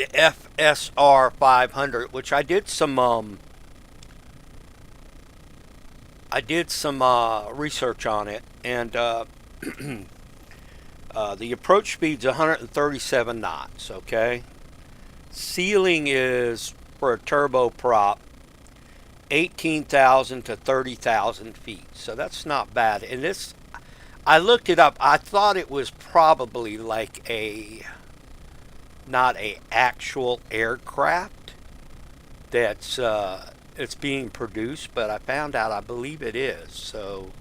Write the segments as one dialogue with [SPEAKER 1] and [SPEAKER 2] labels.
[SPEAKER 1] the FSR 500, which I did some research on it, and the approach speed's 137 knots. Okay, ceiling is for a turboprop 18,000 to 30,000 feet, so that's not bad. And this, I looked it up. I thought it was probably like a not a actual aircraft that's it's being produced, but I found out I believe it is. So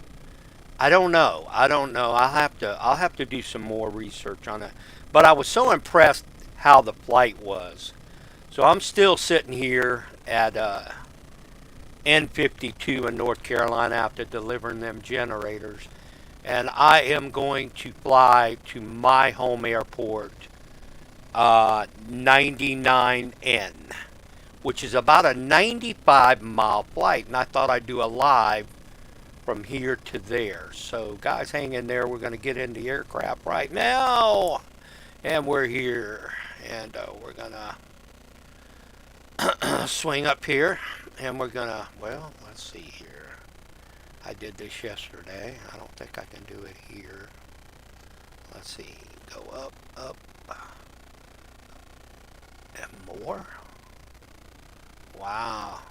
[SPEAKER 1] I don't know. I'll have to do some more research on it. But I was so impressed how the flight was. So I'm still sitting here at N52 in North Carolina after delivering them generators, and I am going to fly to my home airport, 99N, which is about a 95-mile flight, and I thought I'd do a live from here to there. So guys, hang in there. We're going to get in the aircraft right now, and we're here, and we're going to swing up here, and we're going to, well, let's see here. I did this yesterday. I don't think I can do it here. Let's see. Go up, up, and more. Wow.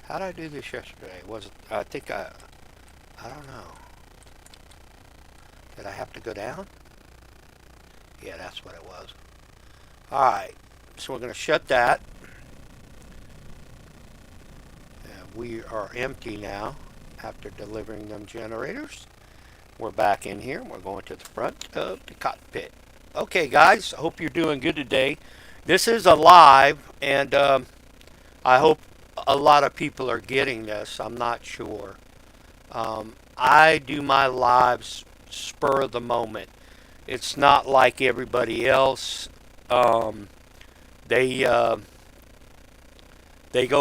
[SPEAKER 1] How did I do this yesterday? Was it, I don't know. Did I have to go down? Yeah, that's what it was. Alright. So we're going to shut that. And we are empty now after delivering them generators. We're back in here. We're going to the front of the cockpit. Okay, guys. I hope you're doing good today. This is a live, and I hope a lot of people are getting this. I'm not sure. I do my lives spur of the moment. It's not like everybody else. They go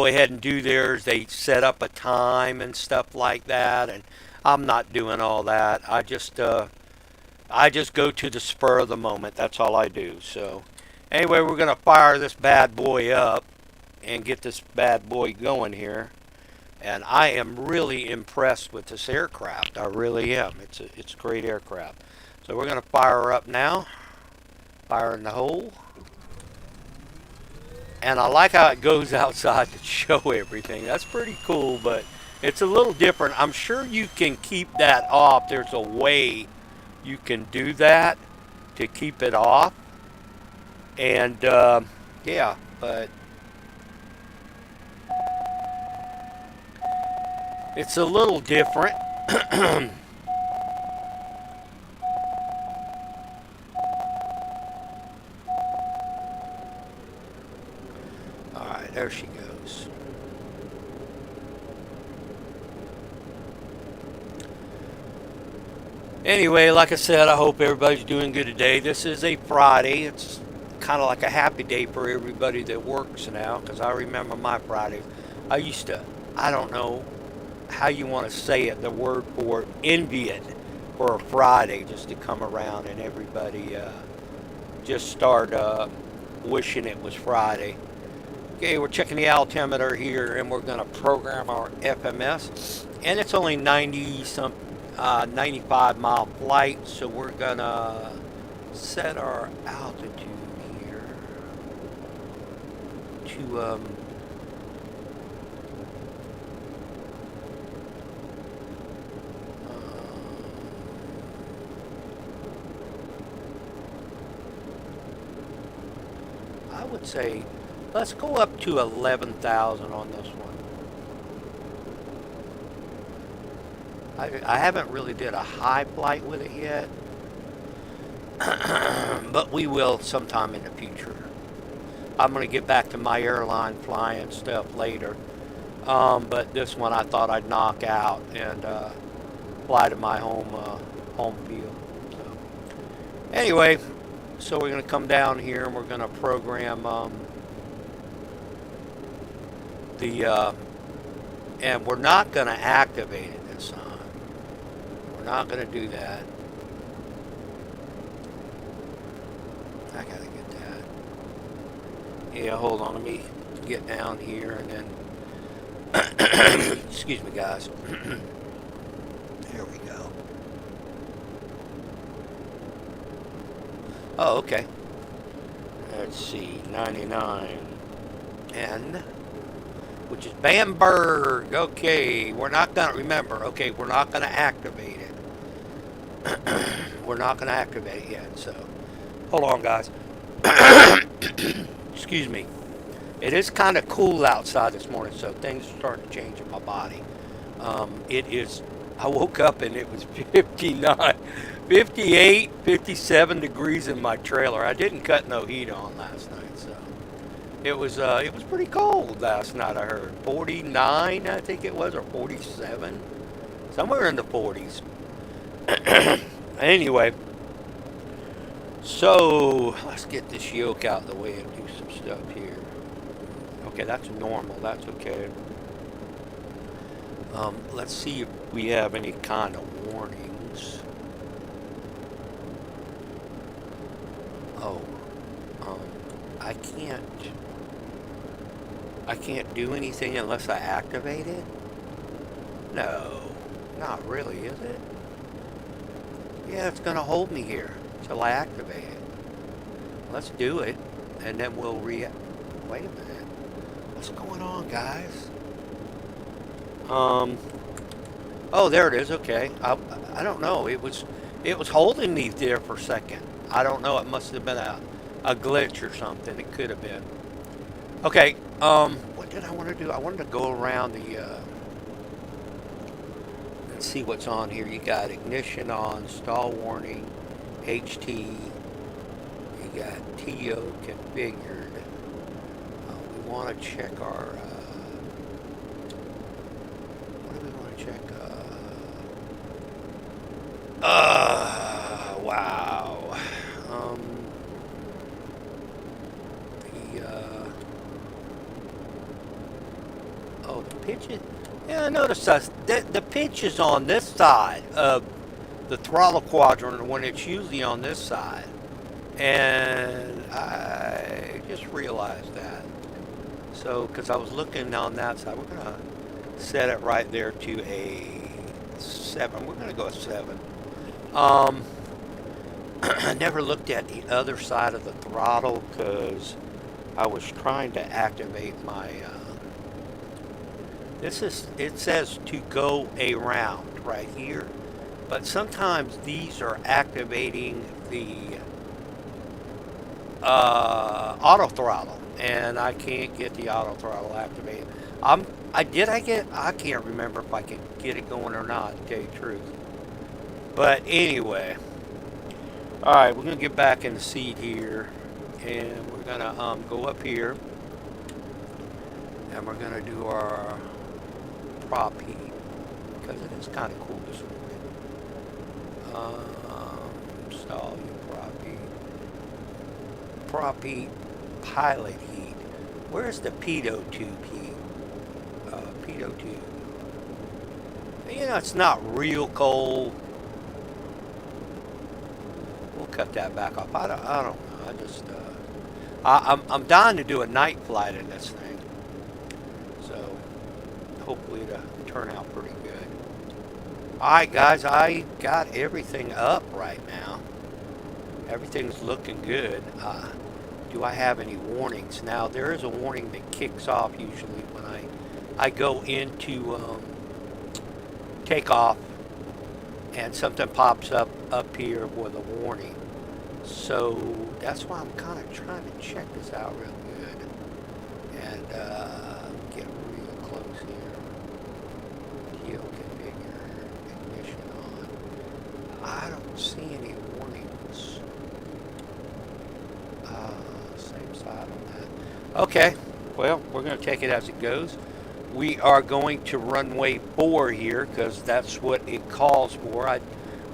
[SPEAKER 1] ahead and do theirs. They set up a time and stuff like that, and I'm not doing all that. I just go to the spur of the moment. That's all I do. So anyway, we're gonna fire this bad boy up and get this bad boy going here. And I am really impressed with this aircraft. I really am. It's a great aircraft. So we're gonna fire her up now. Fire in the hole. And I like how it goes outside to show everything. That's pretty cool, but it's a little different. I'm sure you can keep that off. There's a way you can do that to keep it off. And yeah, but it's a little different. Alright, there she goes. Anyway, like I said, I hope everybody's doing good today. This is a Friday. It's kind of like a happy day for everybody that works now, because I remember my Fridays. I used to, I don't know how you want to say it, the word for envy it for a Friday, just to come around and everybody just start wishing it was Friday. Okay, we're checking the altimeter here, and we're going to program our FMS, and it's only 95 mile flight, so we're going to set our altitude here to I would say, let's go up to 11,000 on this one. I haven't really did a high flight with it yet, but we will sometime in the future. I'm going to get back to my airline flying stuff later, but this one I thought I'd knock out and fly to my home field. So anyway, so we're going to come down here and we're going to program and we're not going to activate it this time. We're not going to do that. I got to get that. Yeah, hold on. Let me get down here and then. Excuse me, guys. There we go. Oh, okay. Let's see. 99N, which is Bamberg. Okay, we're not gonna remember. Okay, we're not gonna activate it. We're not gonna activate it yet. So, hold on, guys. Excuse me. It is kind of cool outside this morning, so things are starting to change in my body. It is. I woke up and it was 59, 58, 57 degrees in my trailer. I didn't cut no heat on last night, so it was pretty cold last night. I heard 49, I think it was, or 47, somewhere in the 40s. Anyway, so let's get this yoke out of the way and do some stuff here. Okay, that's normal. That's okay. Let's see if we have any kind of warnings. Oh, I can't do anything unless I activate it? No, not really, is it? Yeah, it's gonna hold me here till I activate it. Let's do it, and then we'll wait a minute. What's going on, guys? Oh, there it is. Okay. I don't know. It was holding me there for a second. I don't know. It must have been a glitch or something. It could have been. Okay. What did I want to do? I wanted to go around the and see what's on here. You got ignition on, stall warning, HT. You got TO configured. We want to check our. Check. Wow. The pitch is. Yeah, I noticed the pitch is on this side of the throttle quadrant when it's usually on this side, and I just realized that. So, because I was looking on that side, we're gonna set it right there to a 7. We're going to go a 7. I never looked at the other side of the throttle because I was trying to activate my. It says to go around right here, but sometimes these are activating the auto throttle, and I can't get the auto throttle activated. I can't remember if I could get it going or not, to tell you the truth. But anyway, alright, we're going to get back in the seat here, and we're going to go up here, and we're going to do our prop heat, because it is kind of cool this morning. Install your prop heat, pilot heat. Where's the pitot tube heat? Pitot tube. You know, it's not real cold. We'll cut that back off. I don't know. I just I'm dying to do a night flight in this thing. So hopefully it'll turn out pretty good. Alright guys, I got everything up right now. Everything's looking good. Do I have any warnings? Now there is a warning that kicks off usually when I go into takeoff, and something pops up here with a warning. So that's why I'm kind of trying to check this out real good and get real close here. TO configure, ignition on. I don't see any warnings. Same side on that. Okay, well, we're going to take it as it goes. We are going to runway 4 here because that's what it calls for. I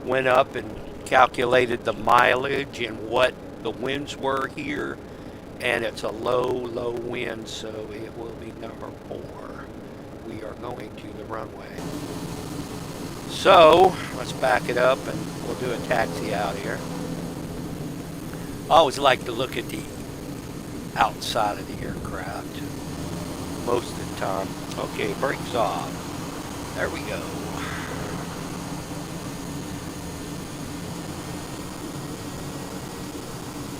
[SPEAKER 1] went up and calculated the mileage and what the winds were here, and it's a low wind, so it will be number 4. We are going to the runway. So let's back it up and we'll do a taxi out here. I always like to look at the outside of the aircraft most of the time. Okay, brakes off. There we go.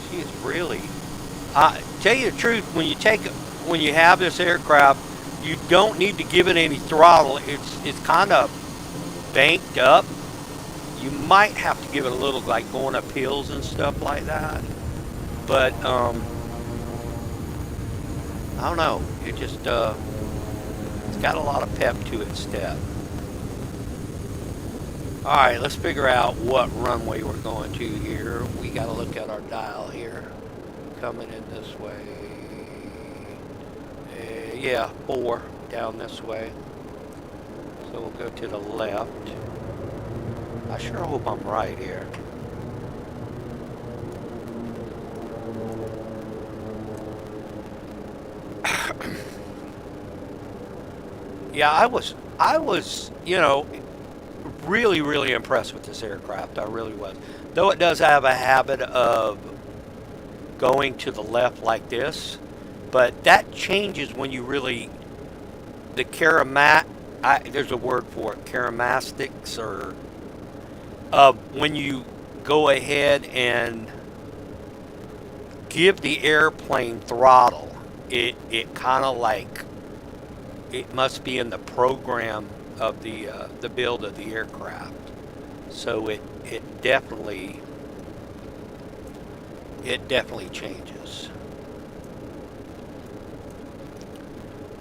[SPEAKER 1] She is really. Tell you the truth, when you have this aircraft, you don't need to give it any throttle. It's kind of banked up. You might have to give it a little, like going up hills and stuff like that. But I don't know. It just it's got a lot of pep to its step. All right, let's figure out what runway we're going to here. We got to look at our dial here. Coming in this way. Yeah, 4 down this way. So we'll go to the left. I sure hope I'm right here. Yeah, I was, really, really impressed with this aircraft. I really was. Though it does have a habit of going to the left like this, but that changes when you really, there's a word for it, characteristics, or when you go ahead and give the airplane throttle, it kind of like, it must be in the program of the build of the aircraft. So it definitely changes.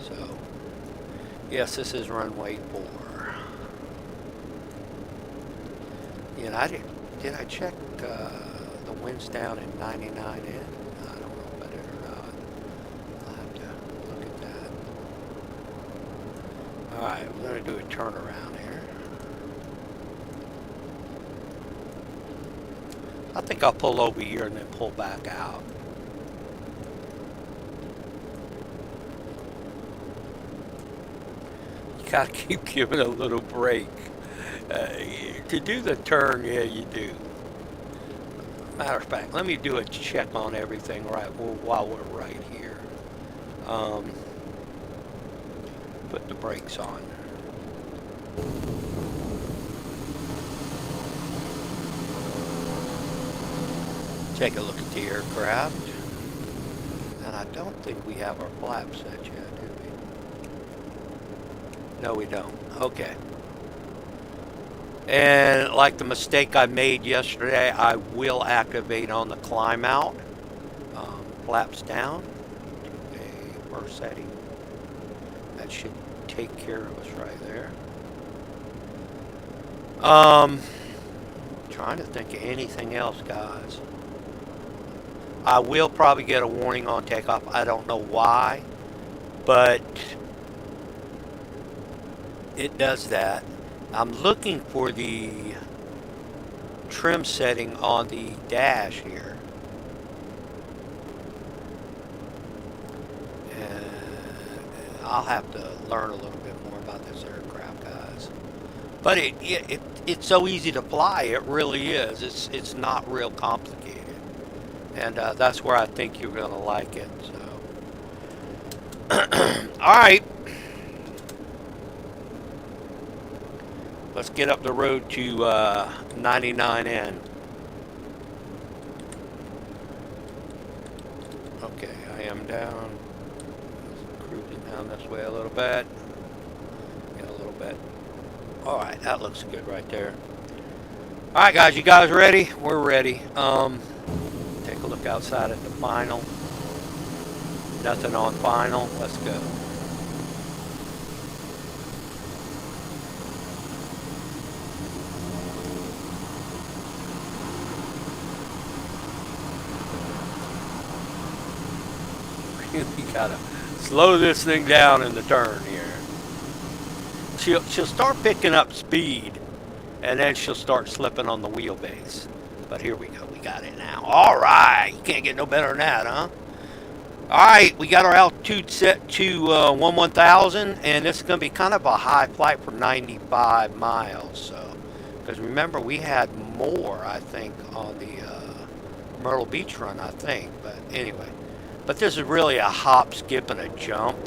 [SPEAKER 1] So yes, this is runway 4. And did I check the winds down in 99 in? I don't know if I did or not. I'll have to look at that. Alright, we're going to do a turnaround here. I think I'll pull over here and then pull back out. You gotta keep giving a little break. To do the turn, yeah, you do. Matter of fact, let me do a check on everything while we're right here. Put the brakes on. Take a look at the aircraft. And I don't think we have our flaps set yet, do we? No, we don't. Okay. And like the mistake I made yesterday, I will activate on the climb out. Flaps down to a first setting. That should take care of us right there. Trying to think of anything else, guys. I will probably get a warning on takeoff. I don't know why, but it does that. I'm looking for the trim setting on the dash here. And I'll have to learn a little bit more about this aircraft, guys. But it's so easy to fly. It really is. It's not real complicated. And that's where I think you're going to like it. So, all right. Let's get up the road to 99N. Okay, I am down. Cruising down this way a little bit. Yeah, a little bit. All right, that looks good right there. All right, guys, you guys ready? We're ready. Take a look outside at the final. Nothing on final. Let's go. You gotta slow this thing down in the turn here. She'll start picking up speed, and then she'll start slipping on the wheelbase. But here we go. We got it now. All right. You can't get no better than that, huh? All right. We got our altitude set to 11,000, and this is going to be kind of a high flight for 95 miles. So, because remember, we had more, I think, on the Myrtle Beach run, I think. But anyway. But this is really a hop, skip, and a jump.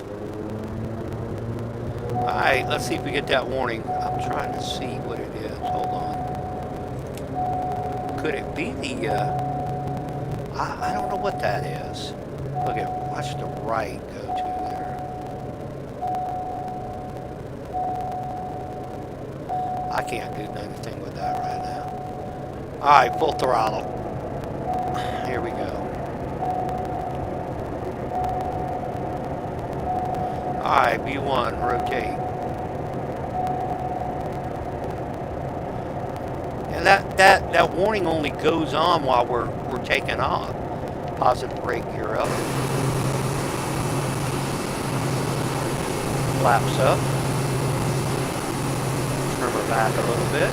[SPEAKER 1] Alright, let's see if we get that warning. I'm trying to see what it is. Hold on. Could it be the, I don't know what that is. Look at, watch the right go to there. I can't do anything with that right now. Alright, full throttle. Here we go. Alright, B1, rotate. And that warning only goes on while we're taking off. Positive brake gear up. Flaps up. Trim her back a little bit.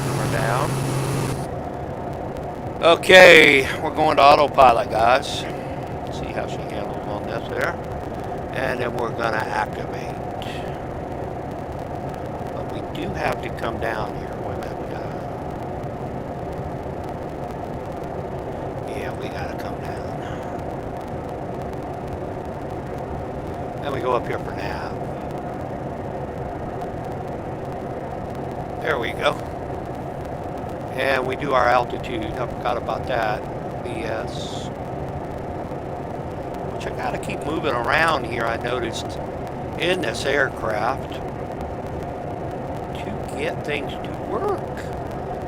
[SPEAKER 1] Trim her down. Okay, we're going to autopilot, guys. See how she handles on this there. And then we're going to activate. But we do have to come down here. Wait a minute, we got to come down. Then we go up here for nav. There we go. And we do our altitude. I forgot about that. BS. Which I gotta keep moving around here, I noticed, in this aircraft to get things to work.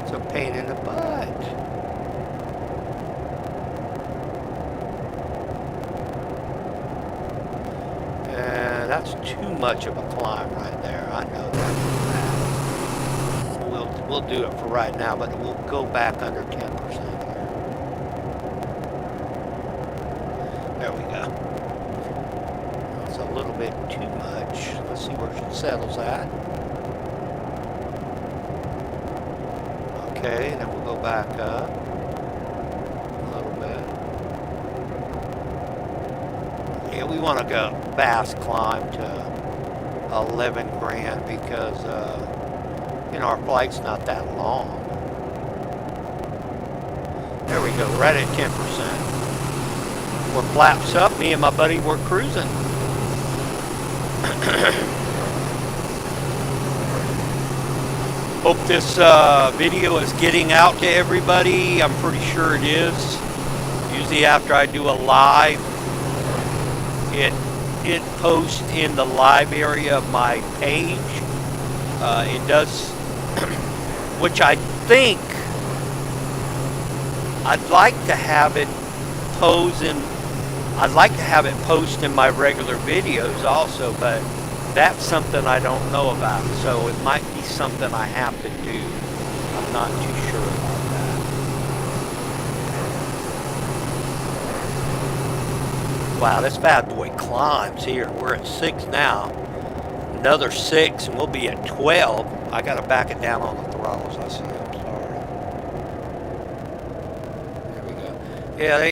[SPEAKER 1] It's a pain in the butt. And that's too much of a climb right there. I know that. We'll do it for right now, but we'll go back under 10% here. There we go. That's a little bit too much. Let's see where she settles at. Okay, then we'll go back up a little bit. Yeah, we want to go fast climb to 11 grand because you know, our flight's not that long. There we go, right at 10%. We're flaps up, me and my buddy, we're cruising. Hope this video is getting out to everybody. I'm pretty sure it is. Usually after I do a live, it posts in the live area of my page. It does, which I think I'd like to have it post in my regular videos also, but that's something I don't know about, so it might be something I have to do. I'm not too sure about that. Wow, this bad boy climbs here. We're at 6 now. Another 6 and we'll be at 12. I gotta back it down on the throttles. I see. I'm sorry. There we go. Yeah,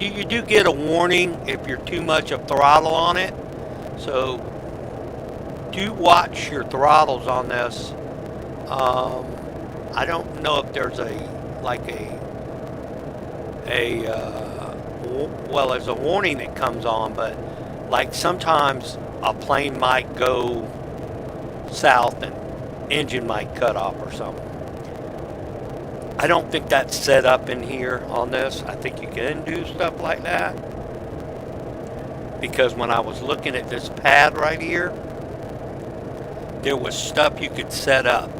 [SPEAKER 1] you do get a warning if you're too much of throttle on it. So do watch your throttles on this. I don't know if there's well, there's a warning that comes on, but like sometimes a plane might go south and engine might cut off or something. I don't think that's set up in here on this. I think you can do stuff like that. Because when I was looking at this pad right here, there was stuff you could set up.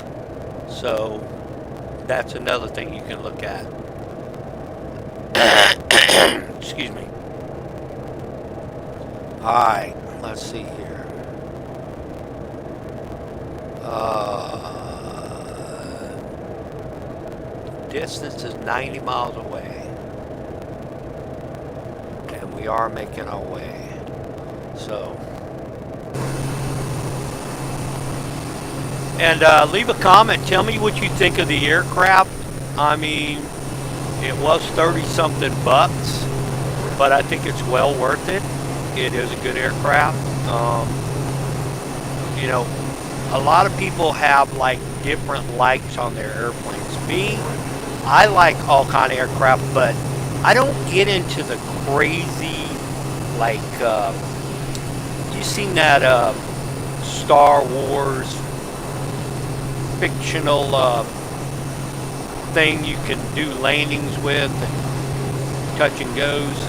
[SPEAKER 1] So that's another thing you can look at. Excuse me. Alright, let's see here. Distance is 90 miles away. And we are making our way. So. And leave a comment. Tell me what you think of the aircraft. I mean, it was 30-something bucks, but I think it's well worth it. It is a good aircraft. You know, a lot of people have like different likes on their airplanes. Me, I like all kind of aircraft, but I don't get into the crazy, like, you seen that Star Wars fictional thing you can do landings with and touch and goes.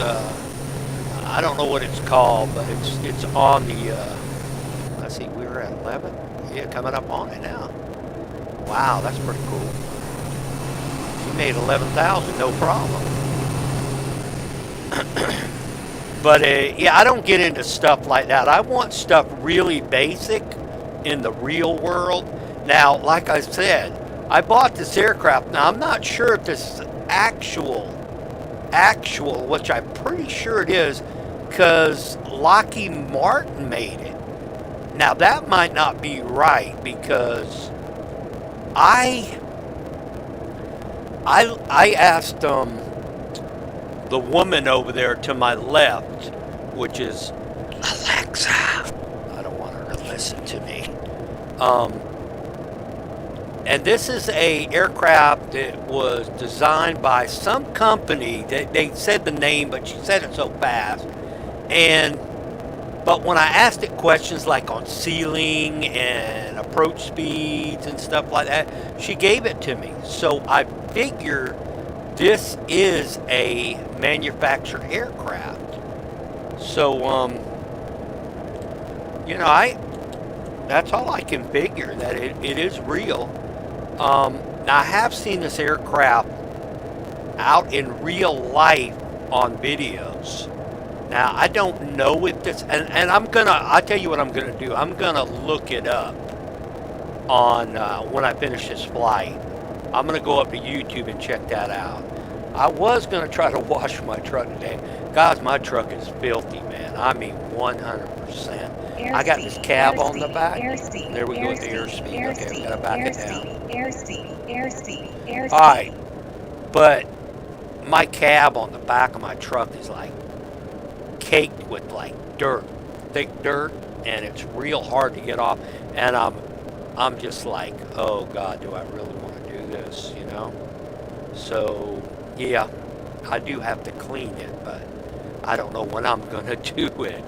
[SPEAKER 1] I don't know what it's called, but it's on the. Let's see, we were at 11. Yeah, coming up on it now. Wow, that's pretty cool. She made 11,000, no problem. But yeah, I don't get into stuff like that. I want stuff really basic in the real world. Now, like I said, I bought this aircraft. Now, I'm not sure if this is actual, which I'm pretty sure it is, because Lockheed Martin made it. Now, that might not be right, because I asked the woman over there to my left, which is Alexa. I don't want her to listen to me. And this is a aircraft that was designed by some company. They said the name, but she said it so fast. But when I asked it questions like on ceiling and approach speeds and stuff like that, she gave it to me. So I figure this is a manufactured aircraft. So, that's all I can figure, that it is real. Now, I have seen this aircraft out in real life on videos. Now, I don't know if this, and I'll tell you what I'm gonna do. I'm gonna look it up on, when I finish this flight. I'm gonna go up to YouTube and check that out. I was gonna try to wash my truck today. Guys, my truck is filthy, man. I mean, 100%. I got this cab on the back. There we go with the airspeed. Okay, we gotta back it down. All right, but my cab on the back of my truck is like caked with like dirt, thick dirt, and it's real hard to get off. And I'm just like, oh God, do I really want to do this? You know? So yeah, I do have to clean it, but I don't know when I'm gonna do it.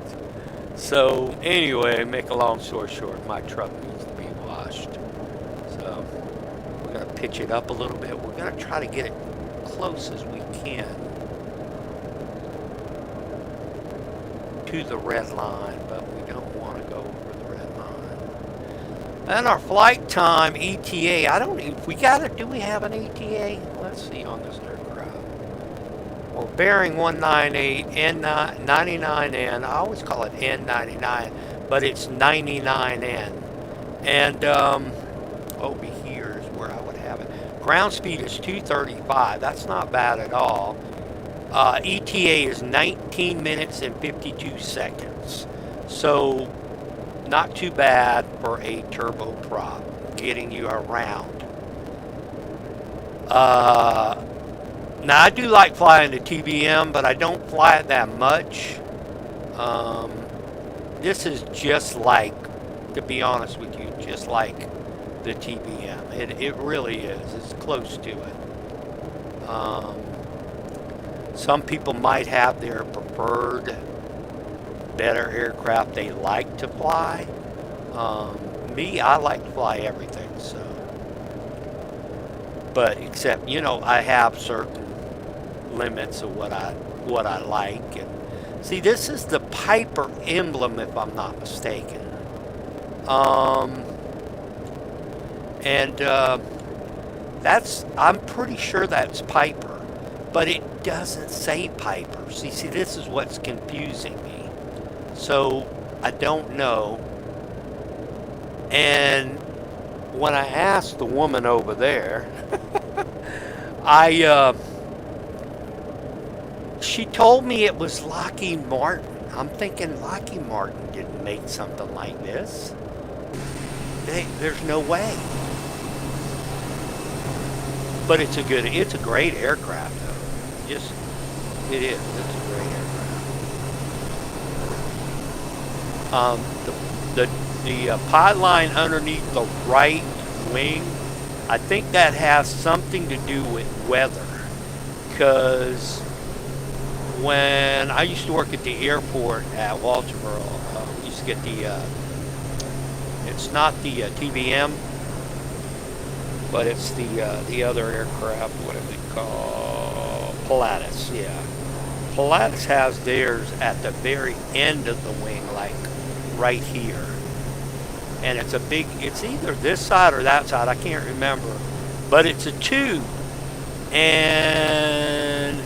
[SPEAKER 1] So anyway, make a long story short, my truck needs to be washed. So we're gonna pitch it up a little bit. We're gonna try to get it close as we can to the red line, but we don't want to go over the red line. And our flight time ETA, I don't even, do we have an ETA? Let's see on this aircraft. Well, bearing 198, N99N, I always call it N99, but it's 99N. And over here is where I would have it. Ground speed is 235, that's not bad at all. ETA is 19 minutes and 52 seconds. So, not too bad for a turboprop, getting you around. Now, I do like flying the TBM, but I don't fly it that much. This is just like, to be honest with you, just like the TBM. It really is. It's close to it. Some people might have their preferred, better aircraft they like to fly. Me, I like to fly everything, so. But except, I have certain limits of what I like. And see, this is the Piper emblem, if I'm not mistaken. I'm pretty sure that's Piper. But it doesn't say Piper. See, this is what's confusing me. So, I don't know. And when I asked the woman over there, she told me it was Lockheed Martin. I'm thinking Lockheed Martin didn't make something like this. There's no way. But it's a great aircraft, though. It is. It's a great aircraft. The pod line underneath the right wing I think that has something to do with weather, because when I used to work at the airport at Walterboro, we used to get it's not the TBM, but it's the other aircraft. What do we call Pilatus? Yeah, Pilatus has theirs at the very end of the wing, like right here, and it's a big. It's either this side or that side. I can't remember, but it's a tube, and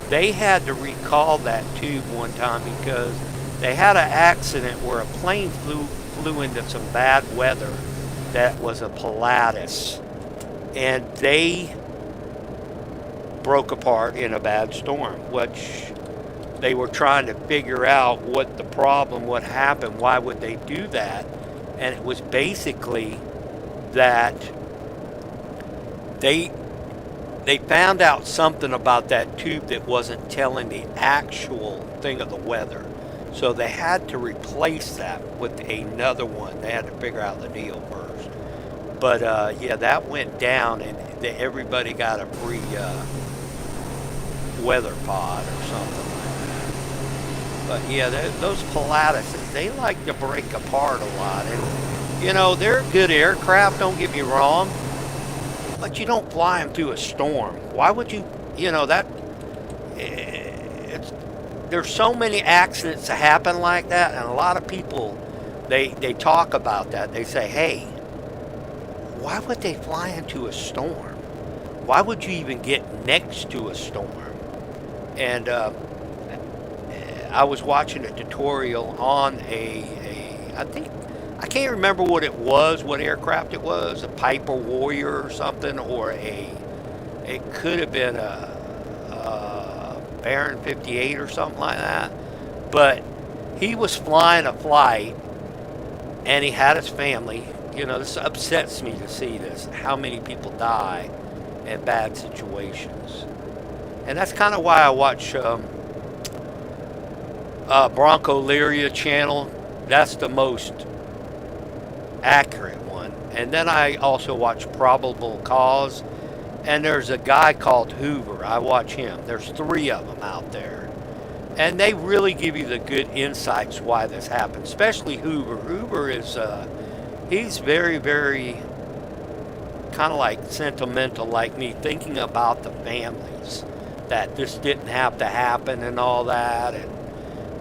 [SPEAKER 1] they had to recall that tube one time because they had an accident where a plane flew into some bad weather that was a Pilatus, and they broke apart in a bad storm, which they were trying to figure out what the problem, what happened, why would they do that, and it was basically that they found out something about that tube that wasn't telling the actual thing of the weather. So they had to replace that with another one. They had to figure out the deal first. But yeah, that went down, and everybody got a free weather pod or something like that. But yeah, those Pilatuses, they like to break apart a lot. And, you know, they're good aircraft, don't get me wrong. But you don't fly them through a storm. Why would you, you know, there's so many accidents that happen like that, and a lot of people, they talk about that. They say, hey, why would they fly into a storm? Why would you even get next to a storm? And I was watching a tutorial on I can't remember what it was, what aircraft it was, a Piper Warrior or something, or it could have been a Baron 58 or something like that. But he was flying a flight, and he had his family. You know, this upsets me to see this, how many people die in bad situations. And that's kind of why I watch Bronco Lyria channel. That's the most accurate one. And then I also watch Probable Cause, and there's a guy called Hoover. I watch him. There's 3 of them out there, and they really give you the good insights why this happened, especially Hoover. Hoover is he's very, very kind of like sentimental like me, thinking about the families that this didn't have to happen and all that.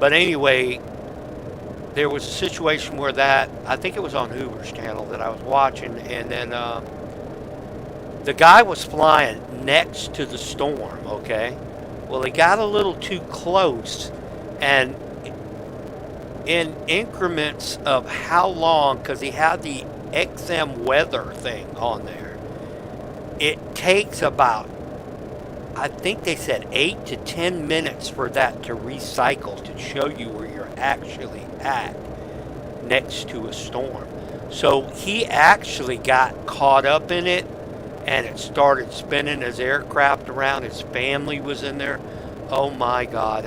[SPEAKER 1] But anyway, there was a situation where I think it was on Hoover's channel that I was watching, and then the guy was flying next to the storm, okay? Well, he got a little too close, and in increments of how long, because he had the XM weather thing on there, it takes about, I think they said 8 to 10 minutes for that to recycle to show you where you're actually at next to a storm. So he actually got caught up in it, and it started spinning his aircraft around. His family was in there. Oh my God,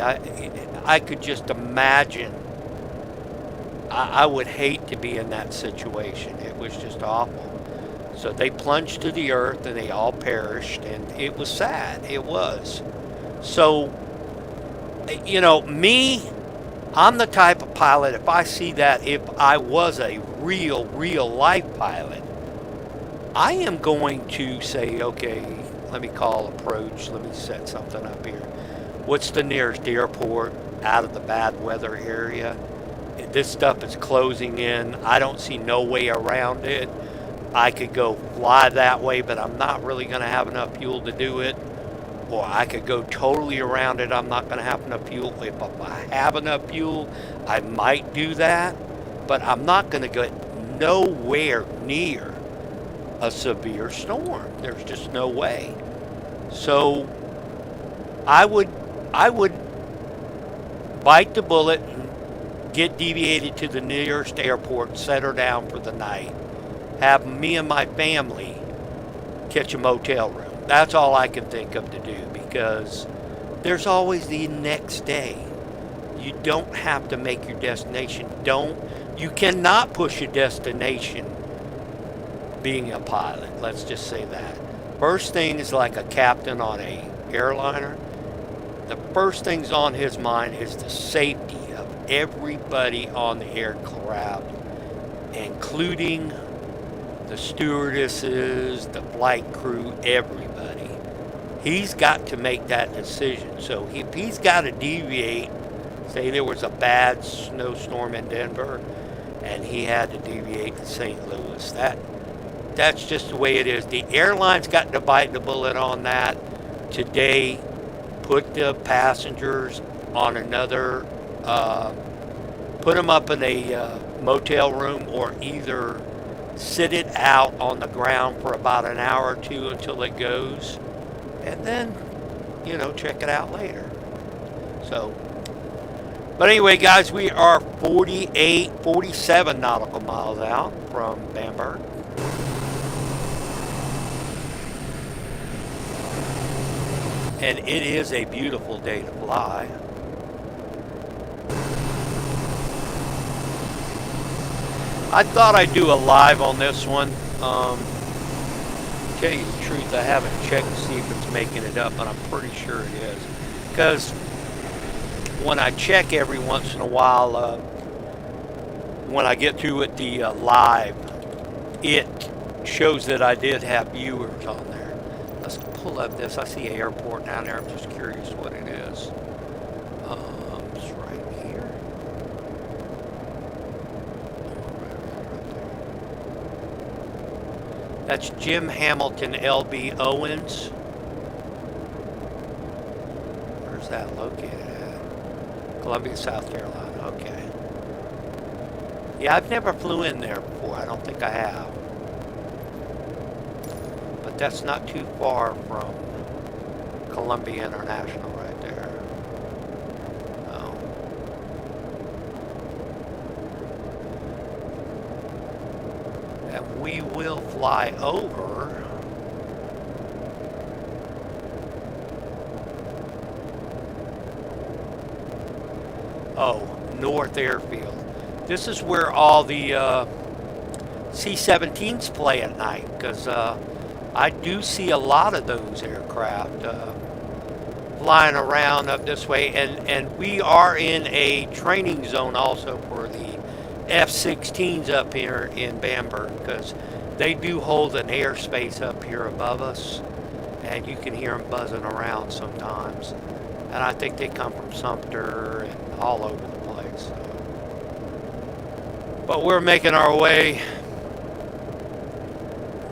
[SPEAKER 1] I could just imagine. I would hate to be in that situation. It was just awful. So they plunged to the earth, and they all perished, and it was sad. It was. So, you know, me, I'm the type of pilot, if I see that, if I was a real life pilot, I am going to say, okay, let me call approach, let me set something up here. What's the nearest airport out of the bad weather area? This stuff is closing in. I don't see no way around it. I could go fly that way, but I'm not really going to have enough fuel to do it. Or I could go totally around it. I'm not going to have enough fuel. If I have enough fuel, I might do that. But I'm not going to get nowhere near a severe storm. There's just no way. So I would bite the bullet and get deviated to the nearest airport, set her down for the night, have me and my family catch a motel room. That's all I can think of to do, because there's always the next day. You don't have to make your destination. You cannot push a destination being a pilot. Let's just say that. First thing is like a captain on a airliner. The first thing's on his mind is the safety of everybody on the aircraft, including the stewardesses, the flight crew, everybody. He's got to make that decision. So if he's got to deviate, say there was a bad snowstorm in Denver and he had to deviate to St. Louis, that's just the way it is. The airline's got to bite the bullet on that today. Put the passengers on another, put them up in a motel room, or either sit it out on the ground for about an hour or two until it goes, and then, check it out later. So, but anyway, guys, we are 47 nautical miles out from Bamberg. And it is a beautiful day to fly. I thought I'd do a live on this one. Tell you the truth, I haven't checked to see if it's making it up, but I'm pretty sure it is. Because when I check every once in a while, when I get through with the live, it shows that I did have viewers on there. Let's pull up this. I see an airport down there. I'm just curious what it is. It's right here. That's Jim Hamilton L.B. Owens. Where's that located at? Columbia, South Carolina. Okay. Yeah, I've never flew in there before. I don't think I have. But that's not too far from Columbia International right there. Oh. And we will fly over North Airfield. This is where all the C-17s play at night, because I do see a lot of those aircraft flying around up this way, and we are in a training zone also for the F-16s up here in Bamberg, because they do hold an airspace up here above us, and you can hear them buzzing around sometimes. And I think they come from Sumter and all over the place. But we're making our way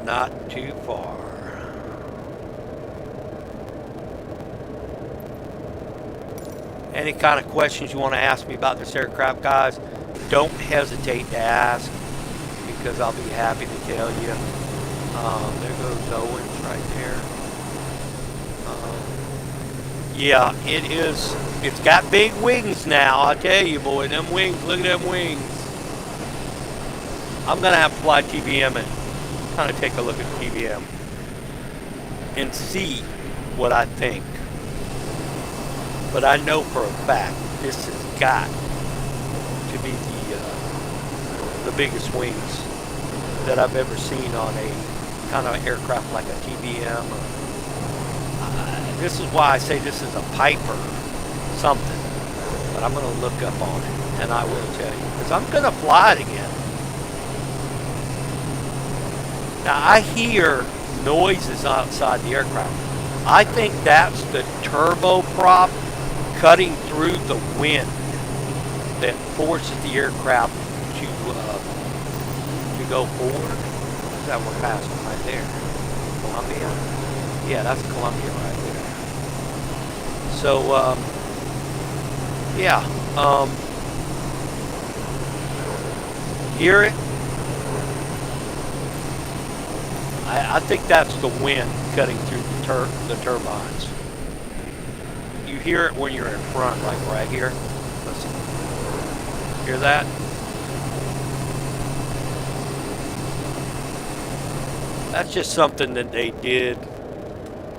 [SPEAKER 1] not too far. Any kind of questions you want to ask me about this aircraft, guys, don't hesitate to ask, because I'll be happy to tell you. There goes Owens right there. Yeah, it is. It's got big wings now, I tell you, boy. Them wings, look at them wings. I'm going to have to fly TBM and kind of take a look at TBM and see what I think. But I know for a fact this has got to be the biggest wings that I've ever seen on a kind of aircraft like a TBM. This is why I say this is a Piper something. But I'm going to look up on it, and I will tell you, because I'm going to fly it again. Now, I hear noises outside the aircraft. I think that's the turboprop cutting through the wind that forces the aircraft to go forward. That we're passing right there. Columbia. Yeah, that's Columbia right there. So, yeah. Hear it? I think that's the wind cutting through the turbines. You hear it when you're in front, like right here. Listen. Hear that? That's just something that they did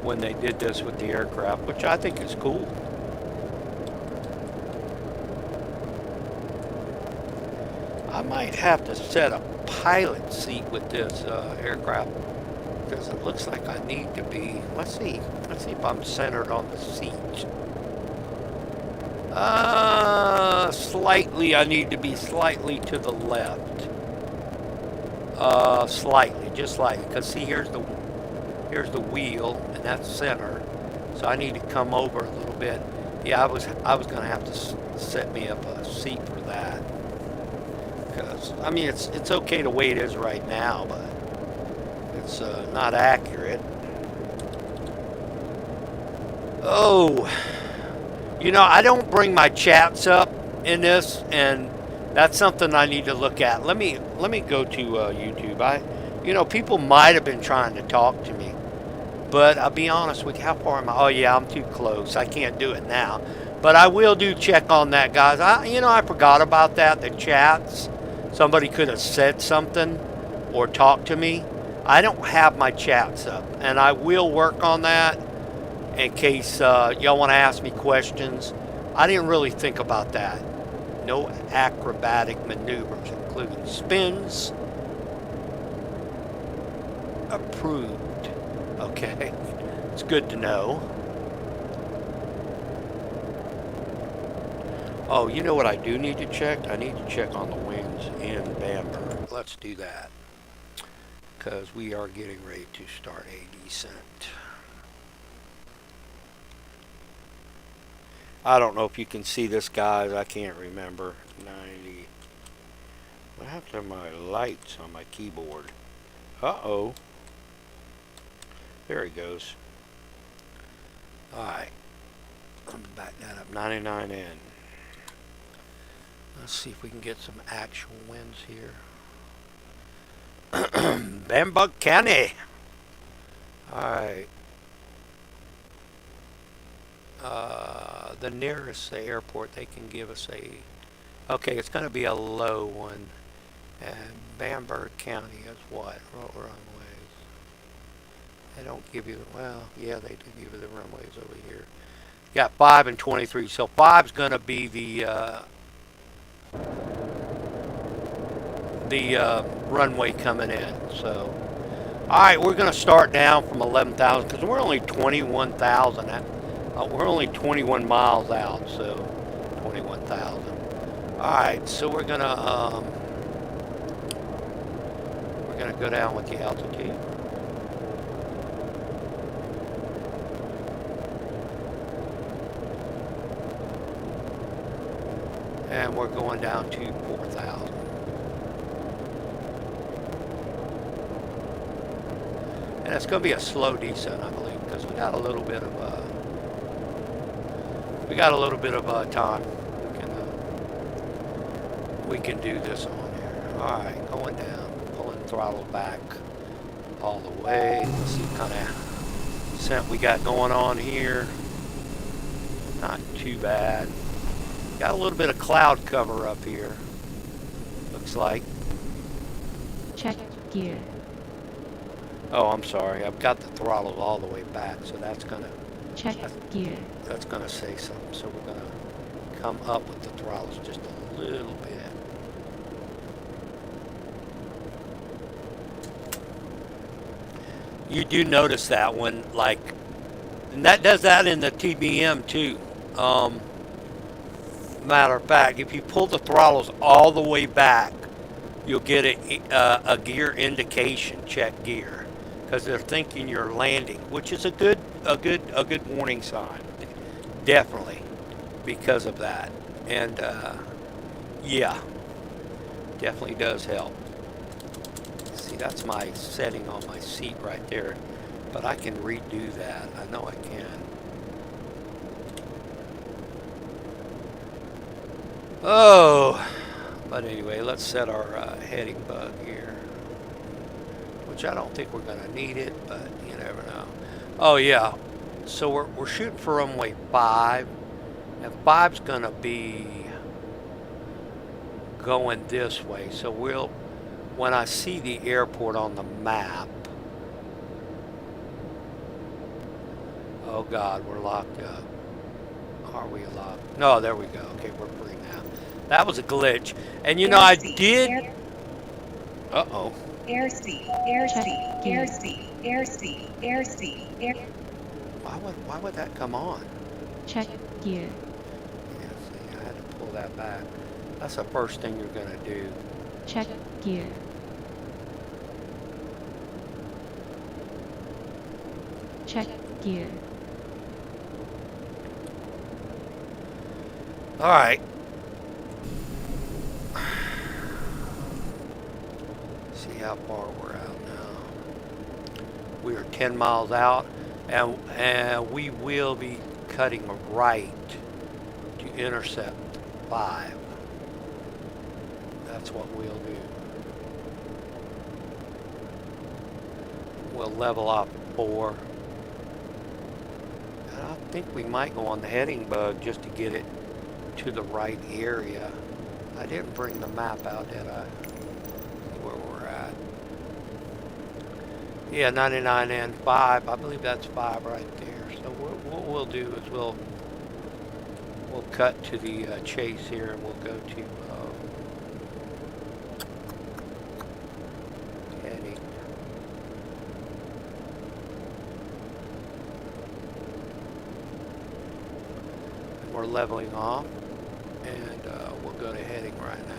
[SPEAKER 1] when they did this with the aircraft, which I think is cool. I'm might have to set a pilot seat with this aircraft because it looks like I need to be. Let's see if I'm centered on the seat. Slightly, I need to be slightly to the left. Slightly, just like, because see, here's the wheel, and that's center. So I need to come over a little bit. Yeah, I was gonna have to set me up a seat for that. Because I mean, it's okay the way it is right now, but it's not accurate. Oh. You know, I don't bring my chats up in this, and that's something I need to look at. Let me go to YouTube. You know, people might have been trying to talk to me, but I'll be honest with you. How far am I? Oh yeah, I'm too close. I can't do it now, but I will do check on that, guys. I forgot about that. The chats. Somebody could have said something or talked to me. I don't have my chats up, and I will work on that. In case y'all want to ask me questions. I didn't really think about that. No acrobatic maneuvers, including spins. Approved. Okay, it's good to know. Oh, you know what I do need to check? I need to check on the wings in Bamberg. Let's do that. Because we are getting ready to start a descent. I don't know if you can see this, guys. I can't remember. 90. What happened to my lights on my keyboard? Uh-oh. There he goes. Alright. Let me back that up. 99N. Let's see if we can get some actual winds here. Bamberg County. Alright. The nearest airport they can give us okay, it's going to be a low one, and Bamberg County is what runways? They don't give you, well, yeah, they do give you the runways over here. You got 5 and 23, so 5's going to be the runway coming in. So all right, we're going to start down from 11,000 because we're only 21,000 we're only 21 miles out, so 21,000. Alright, so we're gonna go down with the altitude. And we're going down to 4,000. And it's going to be a slow descent, I believe, because we got a little bit of time. We can do this on here. All right, going down, pulling throttle back all the way. Let's see what kind of descent we got going on here. Not too bad. Got a little bit of cloud cover up here. Looks like.
[SPEAKER 2] Check gear.
[SPEAKER 1] Oh, I'm sorry. I've got the throttle all the way back, so that's gonna
[SPEAKER 2] check gear.
[SPEAKER 1] That's gonna say something. So we're gonna come up with the throttles just a little bit. You do notice that one, like, and that does that in the TBM too. Matter of fact, if you pull the throttles all the way back, you'll get a gear indication, check gear, because they're thinking you're landing, which is a good warning sign, definitely, because of that. And yeah, definitely does help. See, that's my setting on my seat right there, but I can redo that. I know I can. Oh, but anyway, let's set our heading bug here, which I don't think we're going to need it, but you never know. Oh yeah, so we're shooting for runway 5, and 5's going to be going this way. So when I see the airport on the map, oh God, we're locked up. Are we locked? No, there we go. Okay, we're free now. That was a glitch. And you know, I did. Uh-oh.
[SPEAKER 3] Airspeed, airspeed, airspeed, airspeed, airspeed, air.
[SPEAKER 1] Why would that come on?
[SPEAKER 2] Check gear.
[SPEAKER 1] Yeah, see, I had to pull that back. That's the first thing you're gonna do.
[SPEAKER 2] Check gear. Check gear.
[SPEAKER 1] All right. See how far we're out now. We are 10 miles out, and we will be cutting right to intercept 5. That's what we'll do. We'll level off 4. And I think we might go on the heading bug just to get it to the right area. I didn't bring the map out, did I? Where we're at. Yeah, 99 and 5. I believe that's 5 right there. So what we'll do is we'll cut to the chase here, and we'll go to heading. We're leveling off, and we'll go to heading right now.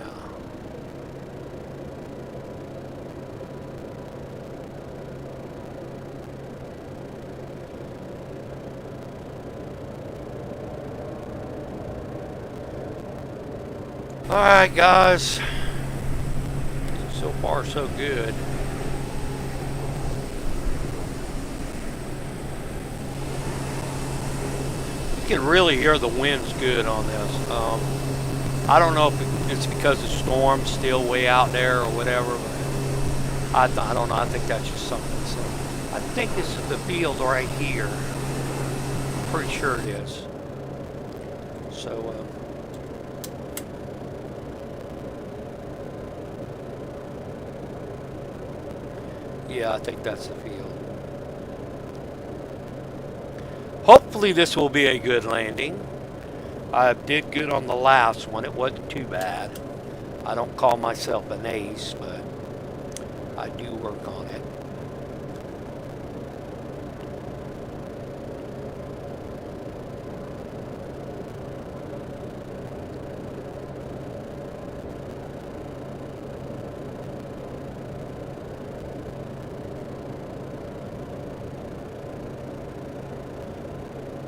[SPEAKER 1] Alright guys, so far so good. You can really hear the winds good on this. I don't know if it's because the storm's still way out there or whatever, but I don't know, I think that's just something. So I think this is the field right here. I'm pretty sure it is. So yeah, I think that's the field. Hopefully this will be a good landing. I did good on the last one. It wasn't too bad. I don't call myself an ace, but I do work on it.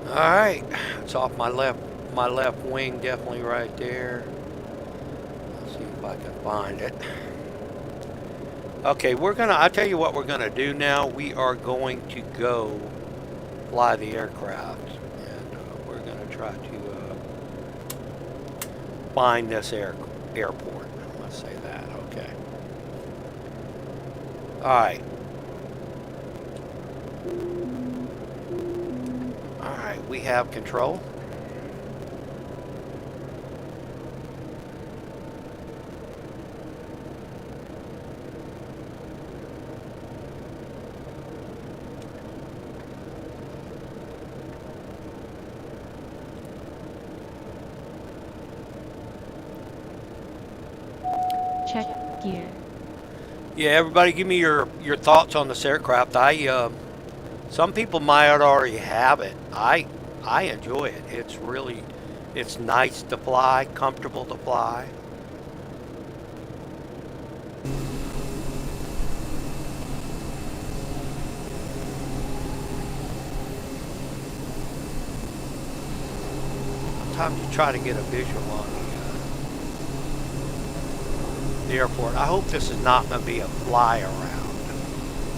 [SPEAKER 1] All right, it's off my left wing, definitely right there. Let's see if I can find it. Okay, I'll tell you what we're gonna do now. We are going to go fly the aircraft, and we're gonna try to find this airport. Let's say that, okay. All right. Alright, we have control.
[SPEAKER 2] Check gear.
[SPEAKER 1] Yeah, everybody give me your thoughts on this aircraft. Some people might already have it. I enjoy it. It's nice to fly, comfortable to fly. Sometimes you try to get a visual on the airport. I hope this is not going to be a fly around.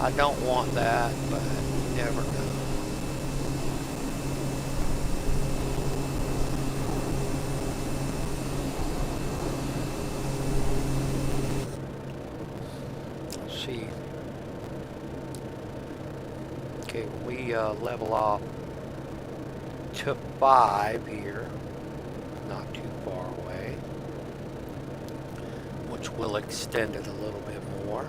[SPEAKER 1] I don't want that, but you never know. Let's see. Okay, when we level off to 5 here, not too far away, which will extend it a little bit more.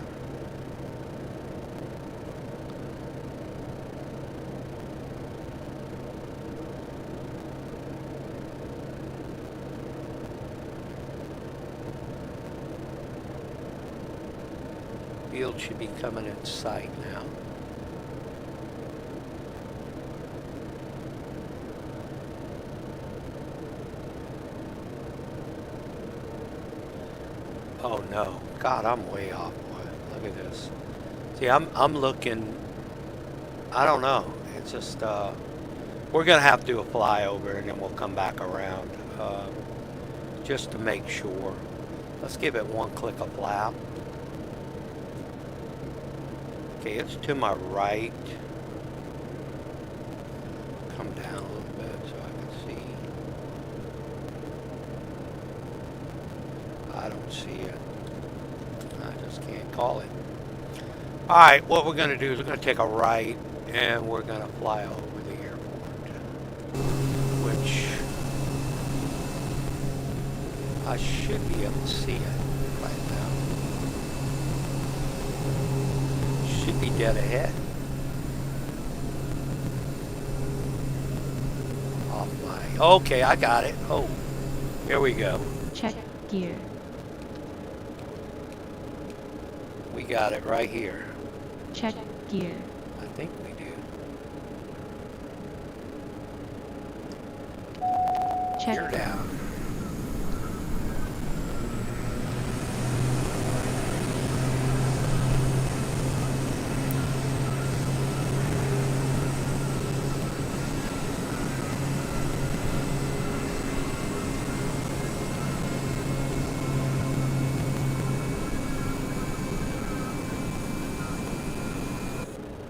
[SPEAKER 1] field should be coming in sight now. Oh no, God, I'm way off, boy. Look at this. See, I'm looking, I don't know. It's just, we're gonna have to do a flyover and then we'll come back around, just to make sure. Let's give it one click of flap. Okay, it's to my right. Come down a little bit so I can see. I don't see it. I just can't call it. Alright, what we're going to do is we're going to take a right and we're going to fly over the airport. Which I should be able to see it right now. Should be dead ahead. Off my... Okay, I got it. Oh, here we go.
[SPEAKER 2] Check gear.
[SPEAKER 1] We got it right here.
[SPEAKER 2] Check gear.
[SPEAKER 1] I think we do.
[SPEAKER 2] Check
[SPEAKER 1] Gear down.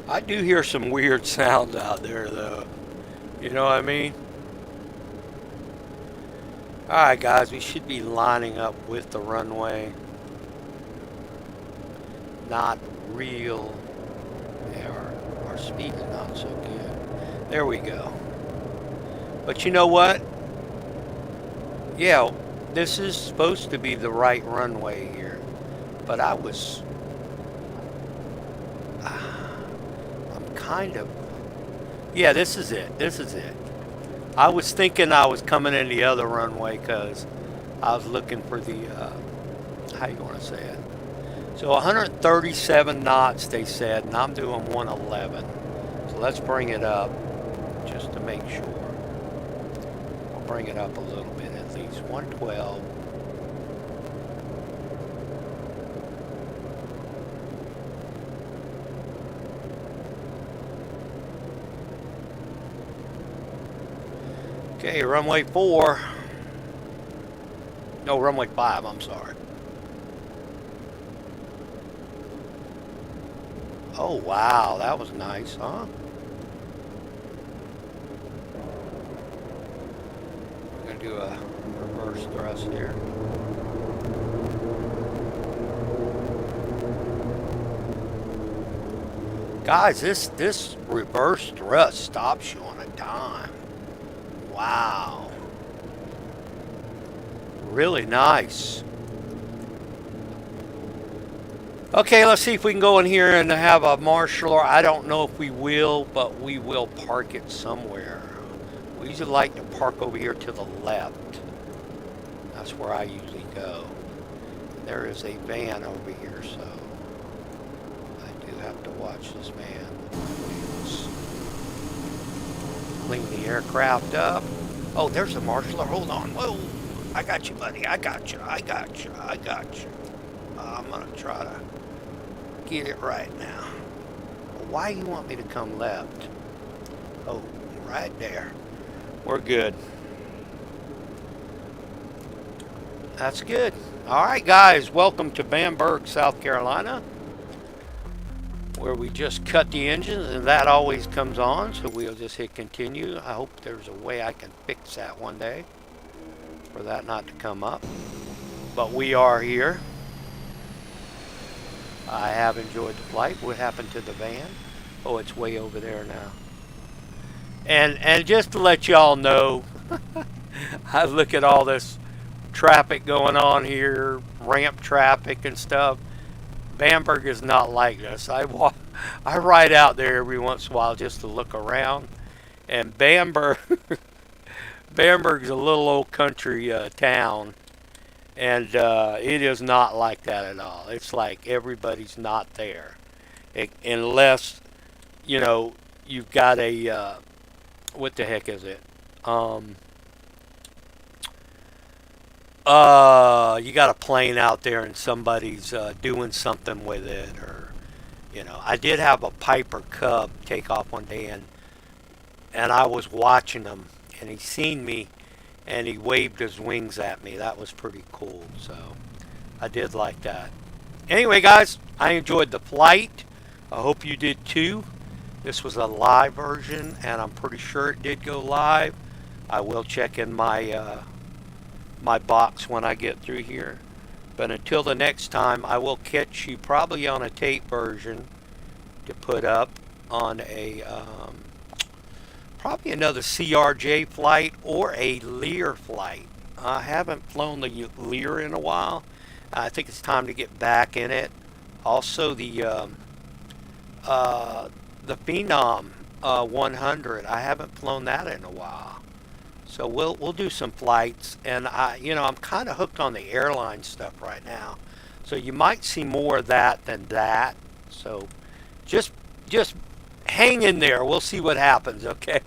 [SPEAKER 1] I do hear some weird sounds out there, though. You know what I mean? Alright, guys, we should be lining up with the runway. Not real. Yeah, our speed is not so good. There we go. But you know what? Yeah, this is supposed to be the right runway here. But I was... kind of, yeah, this is it. This is it. I was thinking I was coming in the other runway because I was looking for the, how you want to say it? So 137 knots, they said, and I'm doing 111. So let's bring it up just to make sure. I'll bring it up a little bit at least. 112. Okay, runway 4. No, runway 5, I'm sorry. Oh, wow, that was nice, huh? We're going to do a reverse thrust here. Guys, this reverse thrust stops you on a dime. Wow. Really nice. Okay, let's see if we can go in here and have a marshal, or I don't know if we will, but we will park it somewhere. We usually like to park over here to the left. That's where I usually go. There is a van over here, so I do have to watch this van. Clean the aircraft up. Oh, there's a marshaller. Hold on. Whoa. I got you, buddy. I got you. I got you. I got you. I'm going to try to get it right now. Why you want me to come left? Oh, right there. We're good. That's good. All right, guys. Welcome to Bamberg, South Carolina, where we just cut the engines, and that always comes on, so we'll just hit continue. I hope there's a way I can fix that one day for that not to come up, but we are here. I have enjoyed the flight. What happened to the van? Oh, it's way over there now. And just to let y'all know, I look at all this traffic going on here, ramp traffic and stuff. Bamberg is not like this. I ride out there every once in a while just to look around, and Bamberg's a little old country town, And it is not like that at all. It's like everybody's not there. Unless, you know, you've got a, what the heck is it? Um, you got a plane out there and somebody's doing something with it, or I did have a Piper Cub take off one day, and I was watching him, and he seen me, and he waved his wings at me. That was pretty cool. So I did like that. Anyway, guys, I enjoyed the flight. I hope you did too. This was a live version, and I'm pretty sure it did go live. I will check in my box when I get through here. But until the next time, I will catch you probably on a tape version to put up on a probably another CRJ flight or a Lear flight. I haven't flown the Lear in a while. I think it's time to get back in it. Also the Phenom 100. I haven't flown that in a while. So we'll do some flights, and I'm kind of hooked on the airline stuff right now. So you might see more of that than that. So just hang in there. We'll see what happens, okay?